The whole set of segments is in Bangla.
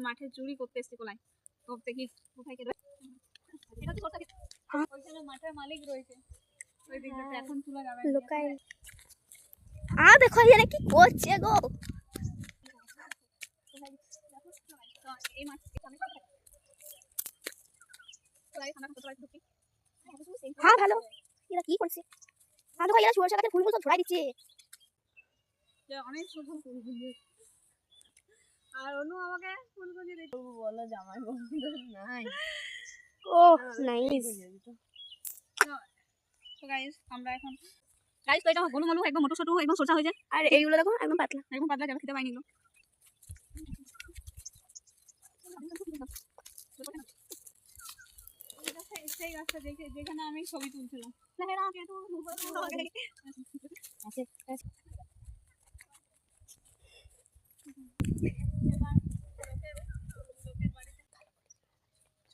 মাঠে চুরি করতে এসেছে কোলাই করতে কি কোথায় কে এটা তো করতে ওইখানে মাঠের মালিক রয়েছে ওই দিকটাতে এখন তুলে যাবে লোকাই দেখো এখানে কি করছে গো এই মাছ এখানে কোলাই খানা করতে পারছি হ্যাঁ ভালো এরা কি করছে দেখো এরা সরষে গাছের ফুলগুলো সব ছড়াই দিচ্ছে অনেক সুন্দর ফুল আর অনু আমাকে ফুলগুলি দিতে বলো জামাই বন্ধু নাই ও নাইস তো গাইস আমরা এখন গাইস তো এটা গোলু গোলু একদম মোটু ছোটু একদম সরষা হয়ে যায় আর এইগুলো দেখো একদম পাতলা যাবে খেতে পাইনি সেই গাছটা দেখে যেখানে আমি ছবি তুলছিলাম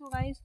So guys,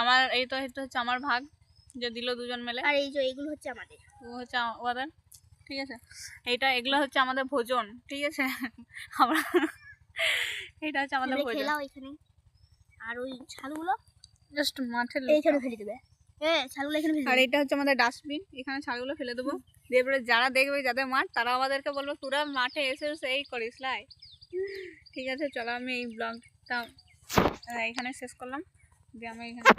আমার এই তো হচ্ছে আমার ভাগ যে দিল দুজন মিলে আর এই যে এগুলো হচ্ছে আমাদের ও হচ্ছে ওদের ঠিক আছে এগুলো হচ্ছে আমাদের ভোজন ঠিক আছে আমরা এটা হচ্ছে আমাদের ভোজন খেলাও এখানে আর ওই ছালগুলো জাস্ট মাঠে এইখানে ফেলে দেবে ছালগুলো এখানে ফেলে আর এটা হচ্ছে আমাদের ডাস্টবিন এখানে ছালগুলো ফেলে দেবো এরপরে যারা দেখবে যাদের মাঠ তারা আমাদেরকে বলবো তোরা মাঠে এসে এই করিস লাই ঠিক আছে চলো আমি এই ব্লগটা এখানে শেষ করলাম যে আমি এখানে